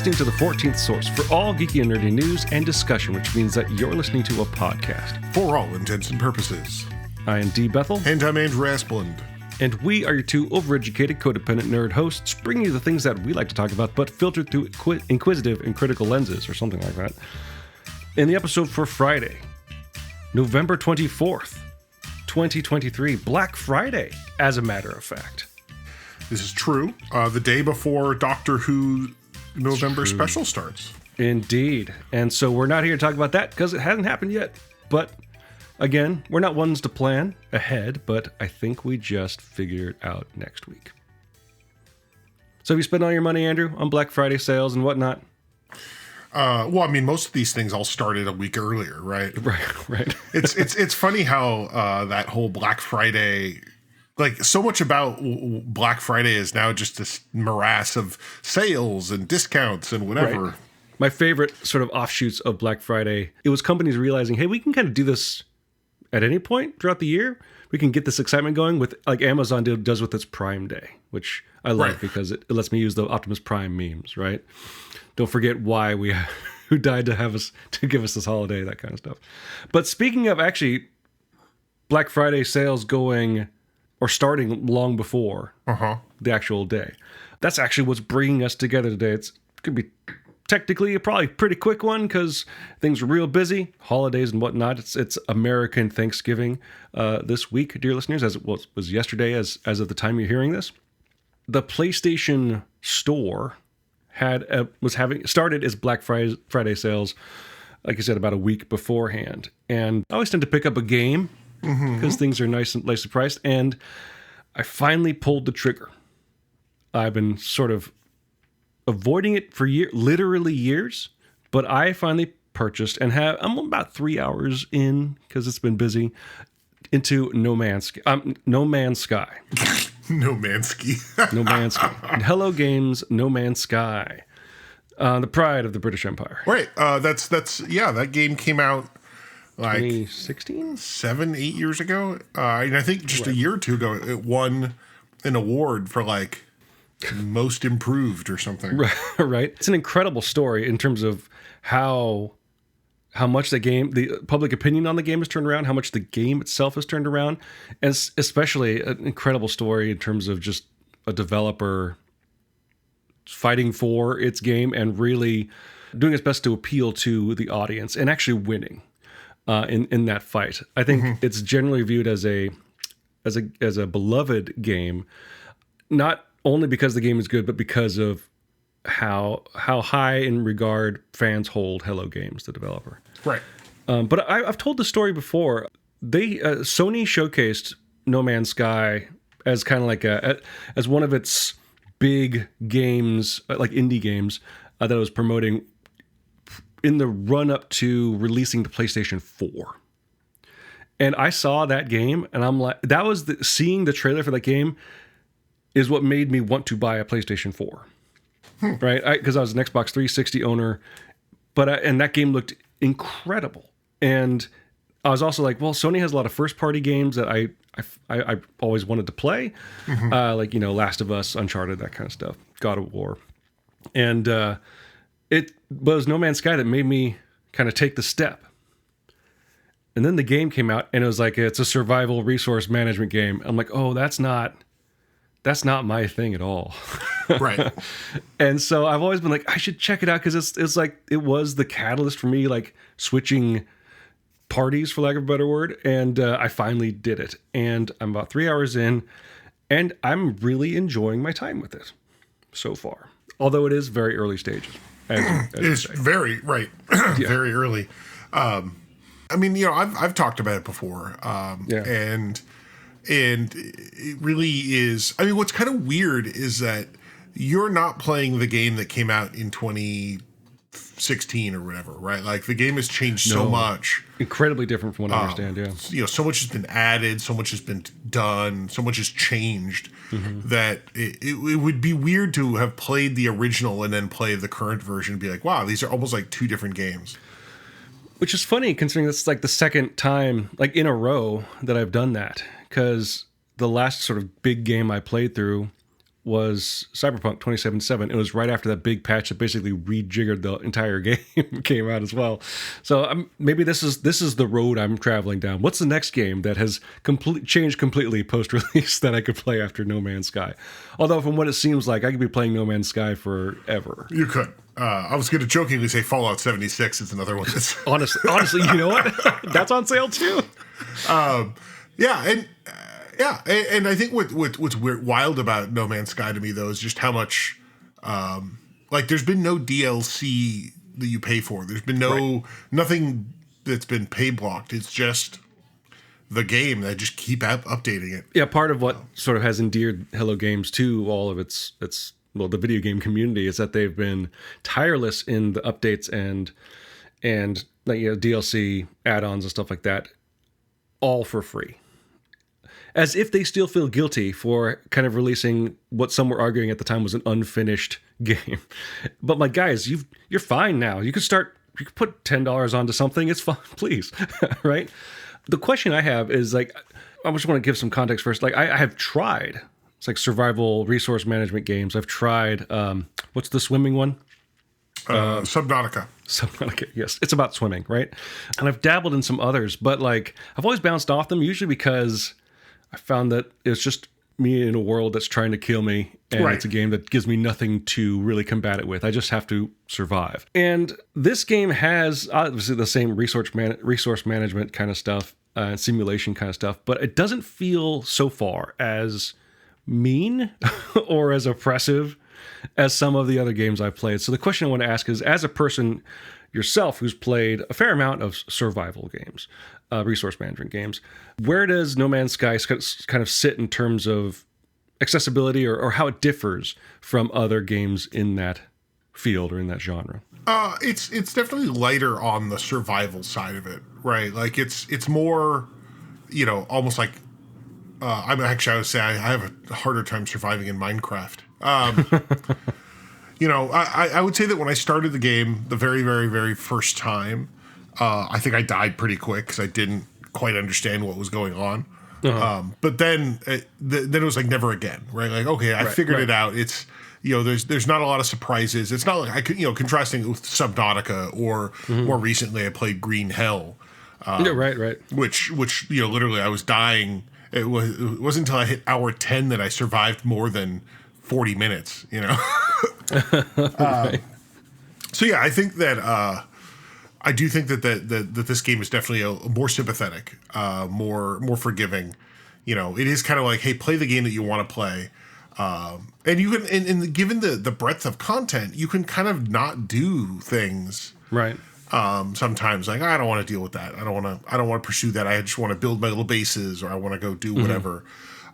listening to the 14th Source for all geeky and nerdy news and discussion, which means that you're listening to a podcast. For all intents and purposes. I am D. Bethel. And I'm Andrew Asplund. And we are your two overeducated, codependent nerd hosts, bringing you the things that we like to talk about, but filtered through inquisitive and critical lenses, or something like that. In the episode for Friday, November 24th, 2023, Black Friday, as a matter of fact. This is true. The day before Doctor Who November special starts. Indeed. And so we're not here to talk about that because it hasn't happened yet. But again, we're not ones to plan ahead, but I think we just figure it out next week. So have you spent all your money, Andrew, on Black Friday sales and whatnot? Well, I mean, most of these things all started a week earlier, right? Right. It's funny how that whole Black Friday, like so much about Black Friday is now just this morass of sales and discounts and whatever. Right. My favorite sort of offshoots of Black Friday, it was companies realizing, hey, we can kind of do this at any point throughout the year. We can get this excitement going with, like Amazon does with its Prime Day, which I love because it lets me use the Optimus Prime memes, right? Don't forget why who died to give us this holiday, that kind of stuff. But speaking of actually Black Friday sales going or starting long before the actual day, that's actually what's bringing us together today. It's could be technically probably a pretty quick one because things are real busy, holidays and whatnot. It's American Thanksgiving this week, dear listeners, as it was yesterday, as of the time you're hearing this. The PlayStation Store started its Black Friday sales, like I said, about a week beforehand. And I always tend to pick up a game because things are nicely priced. And I finally pulled the trigger. I've been sort of avoiding it for literally years, but I finally purchased and I'm about 3 hours in because it's been busy into No Man's Sky. Nomanski. Hello Games, No Man's Sky. The pride of the British Empire. Right. That game came out like 2016? 7-8 years ago. And I think just a year or two ago, it won an award for like most improved or something. Right. It's an incredible story in terms of how much the public opinion on the game has turned around, how much the game itself has turned around, and especially an incredible story in terms of just a developer fighting for its game and really doing its best to appeal to the audience and actually winning in that fight. I think it's generally viewed as a beloved game, not only because the game is good, but because of how high in regard fans hold Hello Games, the developer. Right. But I've told the story before. Sony showcased No Man's Sky as kind of like as one of its big games, like indie games, that it was promoting in the run up to releasing the PlayStation 4. And I saw that game, and I'm like, seeing the trailer for that game is what made me want to buy a PlayStation 4. Right? Because I was an Xbox 360 owner, and that game looked incredible. And I was also like, well, Sony has a lot of first-party games that I always wanted to play, like, Last of Us, Uncharted, that kind of stuff, God of War. And it was No Man's Sky that made me kind of take the step. And then the game came out, and it was like, it's a survival resource management game. I'm like, oh, that's not my thing at all. Right. And so I've always been like, I should check it out because it's like, it was the catalyst for me, like switching parties, for lack of a better word. And I finally did it. And I'm about 3 hours in, and I'm really enjoying my time with it so far. Although it is very early stages. It's very, very early. I mean, I've talked about it before. And it really is. I mean, what's kind of weird is that you're not playing the game that came out in 2016 or whatever, right? Like the game has changed so much. Incredibly different from what I understand, yeah. So much has been added, so much has been done, so much has changed that it would be weird to have played the original and then play the current version and be like, wow, these are almost like two different games. Which is funny considering this is like the second time, like in a row, that I've done that. Because the last sort of big game I played through was Cyberpunk 2077. It was right after that big patch that basically rejiggered the entire game came out as well. So maybe this is the road I'm traveling down. What's the next game that has changed completely post-release that I could play after No Man's Sky? Although from what it seems like, I could be playing No Man's Sky forever. You could. I was going to jokingly say Fallout 76 is another one that's... honestly, you know what? That's on sale too. And I think what's wild about No Man's Sky to me, though, is just how much, there's been no DLC that you pay for. There's been nothing that's been pay blocked. It's just the game. They just keep updating it. Yeah, part of what sort of has endeared Hello Games to all of its the video game community is that they've been tireless in the updates and DLC add-ons and stuff like that, all for free. As if they still feel guilty for kind of releasing what some were arguing at the time was an unfinished game. But my guys, you're fine now. You could put $10 onto something. It's fine, please, right? The question I have is I just want to give some context first. I have tried. It's like survival resource management games. I've tried. What's the swimming one? Subnautica. Subnautica, yes. It's about swimming, right? And I've dabbled in some others, but I've always bounced off them, usually because I found that it's just me in a world that's trying to kill me, and It's a game that gives me nothing to really combat it with. I just have to survive. And this game has obviously the same resource management kind of stuff, simulation kind of stuff, but it doesn't feel so far as mean or as oppressive as some of the other games I've played. So the question I want to ask is, as a person yourself who's played a fair amount of survival games, resource management games, where does No Man's Sky kind of sit in terms of accessibility or how it differs from other games in that field or in that genre? It's definitely lighter on the survival side of it, right? It's more, almost like I would say I have a harder time surviving in Minecraft. I would say that when I started the game the very, very, very first time, I think I died pretty quick because I didn't quite understand what was going on. Uh-huh. But then it was never again, right? I figured it out. It's, there's not a lot of surprises. It's not like I could, contrasting it with Subnautica or more recently I played Green Hell. Right. Which literally I was dying. It wasn't until I hit hour 10 that I survived more than 40 minutes, Right. So yeah, I think that I do think that this game is definitely a more sympathetic, more forgiving. It is kind of like, hey, play the game that you want to play, and you can, and given the breadth of content, you can kind of not do things right. Sometimes I don't want to deal with that. I don't want to pursue that. I just want to build my little bases, or I want to go do whatever.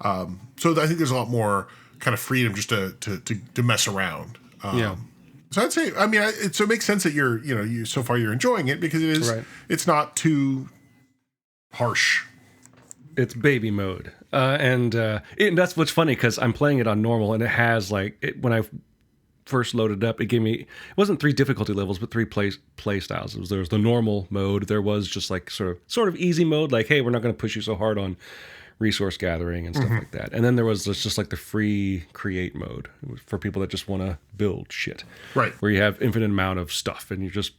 So I think there's a lot more kind of freedom just to mess around. So I'd say, so it makes sense that you so far you're enjoying it because it is, it's not too harsh. It's baby mode. And that's what's funny because I'm playing it on normal and it has when I first loaded up, it wasn't 3 difficulty levels, but 3 play styles. There was the normal mode. There was just sort of easy mode. Hey, we're not going to push you so hard on resource gathering and stuff like that. And then there was just the free create mode for people that just want to build shit. Right. Where you have infinite amount of stuff and you're just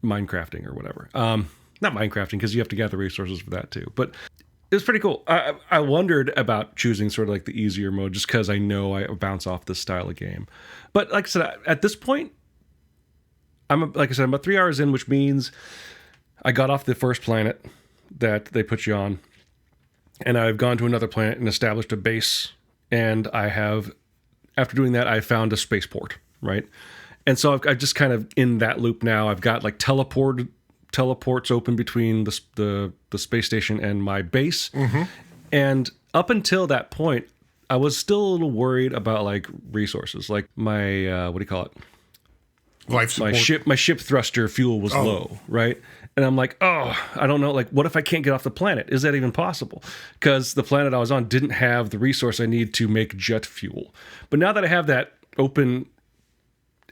Minecrafting or whatever. Not Minecrafting because you have to gather resources for that too. But it was pretty cool. I wondered about choosing sort of the easier mode just because I know I bounce off this style of game. But like I said, at this point, I'm about 3 hours in, which means I got off the first planet that they put you on. And I've gone to another planet and established a base. And I have, after doing that, I found a spaceport, right? And so I've just kind of in that loop now. I've got teleports open between the space station and my base. And up until that point, I was still a little worried about resources, my what do you call it? Life support. My ship thruster fuel was low, right? And I'm I don't know, what if I can't get off the planet? Is that even possible? Because the planet I was on didn't have the resource I need to make jet fuel. But now that I have that open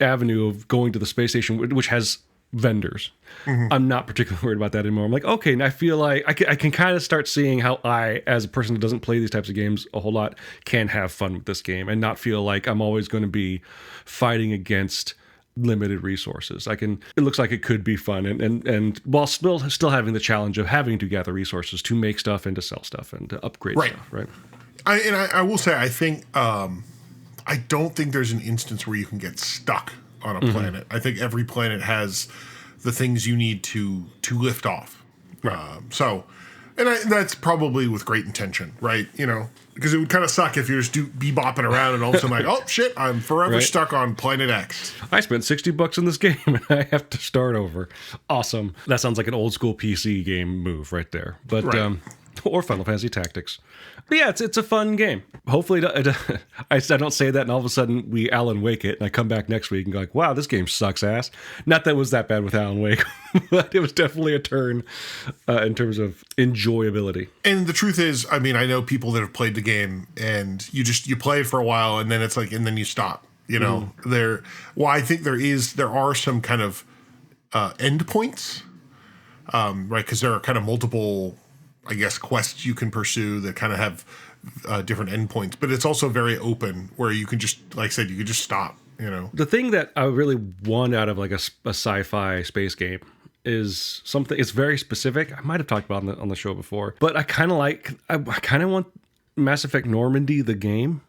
avenue of going to the space station, which has vendors. I'm not particularly worried about that anymore. I'm like, okay, and I feel like I can kind of start seeing how I, as a person who doesn't play these types of games a whole lot, can have fun with this game and not feel like I'm always going to be fighting against limited resources. It looks like it could be fun, and while still having the challenge of having to gather resources to make stuff and to sell stuff and to upgrade stuff, right? I will say, I think I don't think there's an instance where you can get stuck on a planet. I think every planet has the things you need to lift off. Right. That's probably with great intention, right? You know, because it would kind of suck if you're just be bopping around and all of a sudden like, oh shit, I'm forever stuck on planet X. I spent $60 in this game and I have to start over. Awesome. That sounds like an old school PC game move right there. But or Final Fantasy Tactics. But yeah, it's a fun game. Hopefully, I don't say that and all of a sudden we Alan Wake it and I come back next week and go like, wow, this game sucks ass. Not that it was that bad with Alan Wake, but it was definitely a turn in terms of enjoyability. And the truth is, I mean, I know people that have played the game and you play it for a while and then it's like, and then you stop. You know, I think there are some kind of endpoints, right? Because there are kind of multiple, I guess, quests you can pursue that kind of have different endpoints, but it's also very open where you can just, like I said, you can just stop, you know. The thing that I really want out of like a sci-fi space game is something, it's very specific. I might have talked about it on the show before, but I kind of want Mass Effect Normandy, the game,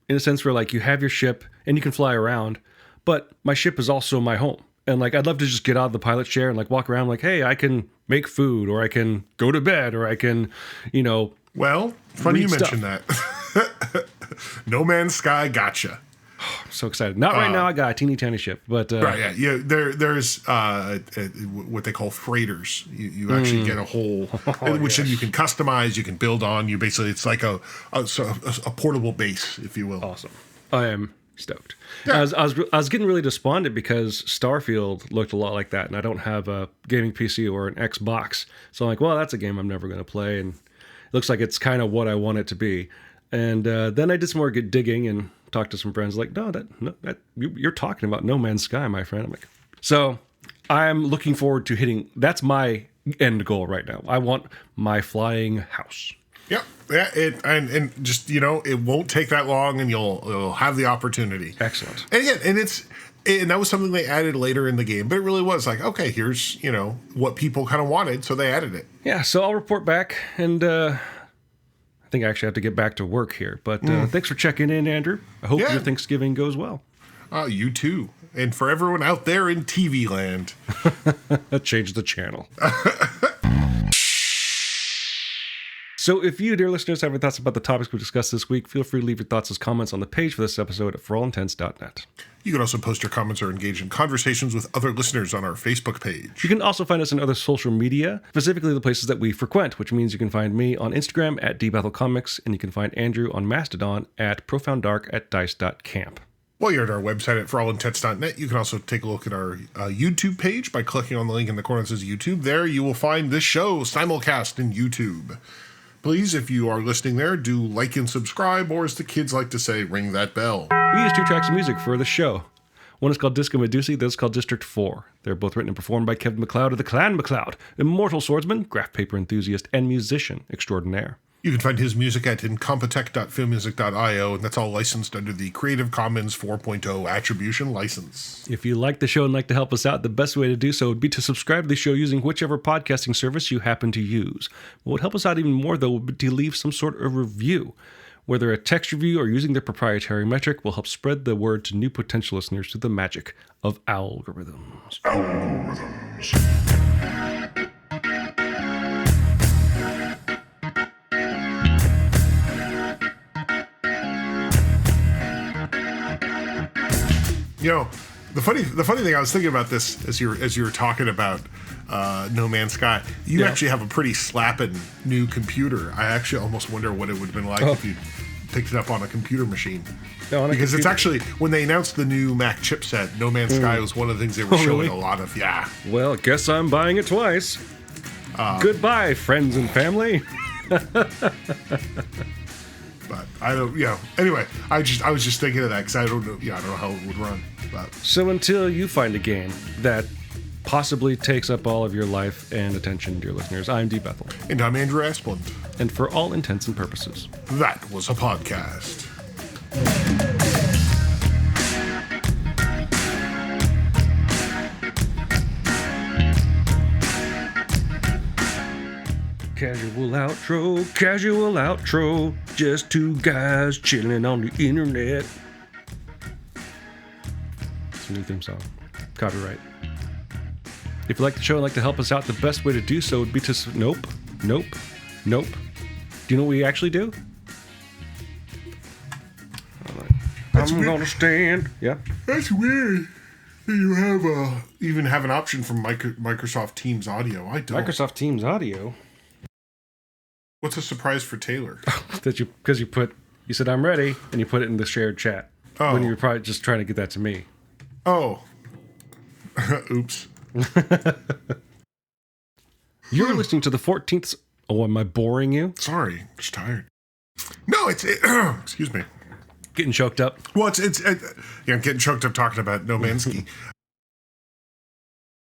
in a sense where like you have your ship and you can fly around, but my ship is also my home. And like, I'd love to just get out of the pilot chair and like walk around like, hey, I can make food, or I can go to bed, or I can, you know. Well, funny you mentioned that. No Man's Sky gotcha. I'm so excited. Not right now. I got a teeny tiny ship, but right, yeah. There's what they call freighters. You actually get a whole, which then you can customize, you can build on. You basically, it's like a portable base, if you will. Awesome. I am stoked. Yeah. I was getting really despondent because Starfield looked a lot like that, and I don't have a gaming PC or an Xbox, so I'm like, well, that's a game I'm never going to play, and it looks like it's kind of what I want it to be. And then I did some more digging and talked to some friends like, no, you're talking about No Man's Sky, my friend. I'm like, so I'm looking forward to hitting. That's my end goal right now. I want my flying house. Yep. Yeah, and just, you know, it won't take that long and you'll have the opportunity. Excellent. And again, and that was something they added later in the game, but it really was like, okay, here's, you know, what people kind of wanted, so they added it. Yeah, so I'll report back, and I think I actually have to get back to work here, but thanks for checking in, Andrew. I hope your Thanksgiving goes well. You too. And for everyone out there in TV land. Change the channel. So if you, dear listeners, have any thoughts about the topics we discussed this week, feel free to leave your thoughts as comments on the page for this episode at forallintents.net. You can also post your comments or engage in conversations with other listeners on our Facebook page. You can also find us in other social media, specifically the places that we frequent, which means you can find me on Instagram at dbattlecomics, and you can find Andrew on Mastodon at profounddark@dice.camp. While you're at our website at forallintents.net, you can also take a look at our YouTube page by clicking on the link in the corner that says YouTube. There you will find this show simulcast in YouTube. Please, if you are listening there, do like and subscribe, or as the kids like to say, ring that bell. We use 2 tracks of music for the show. One is called Disco Medusae, the other is called District 4. They're both written and performed by Kevin McLeod of the Clan McLeod, immortal swordsman, graph paper enthusiast, and musician extraordinaire. You can find his music at incompetech.filmmusic.io, and that's all licensed under the Creative Commons 4.0 Attribution License. If you like the show and like to help us out, the best way to do so would be to subscribe to the show using whichever podcasting service you happen to use. What would help us out even more, though, would be to leave some sort of review. Whether a text review or using their proprietary metric will help spread the word to new potential listeners through the magic of algorithms. You know, the funny thing, I was thinking about this as you were talking about No Man's Sky. You actually have a pretty slapping new computer. I actually almost wonder what it would have been like if you picked it up on a computer machine. Because it's actually, when they announced the new Mac chipset, No Man's Sky was one of the things they were showing a lot of. Yeah. Well, I guess I'm buying it twice. Goodbye, friends and family. But I don't, anyway, I was just thinking of that because I don't know how it would run. But. So until you find a game that possibly takes up all of your life and attention, dear listeners. I'm D. Bethel. And I'm Andrew Asplund. And for all intents and purposes, that was a podcast. Casual outro, just two guys chilling on the internet. It's a new theme song. Copyright. If you like the show and like to help us out, the best way to do so would be to... Nope. Do you know what we actually do? I'm gonna stand. Yeah. That's weird. You even have an option from Microsoft Teams Audio. I don't. Microsoft Teams Audio? What's a surprise for Taylor? Because you said I'm ready, and you put it in the shared chat. Oh. When you were probably just trying to get that to me. Oh. Oops. You're listening to the 14th... Oh, am I boring you? Sorry, I'm just tired. No, excuse me. Getting choked up. Well, I'm getting choked up talking about Nomanski.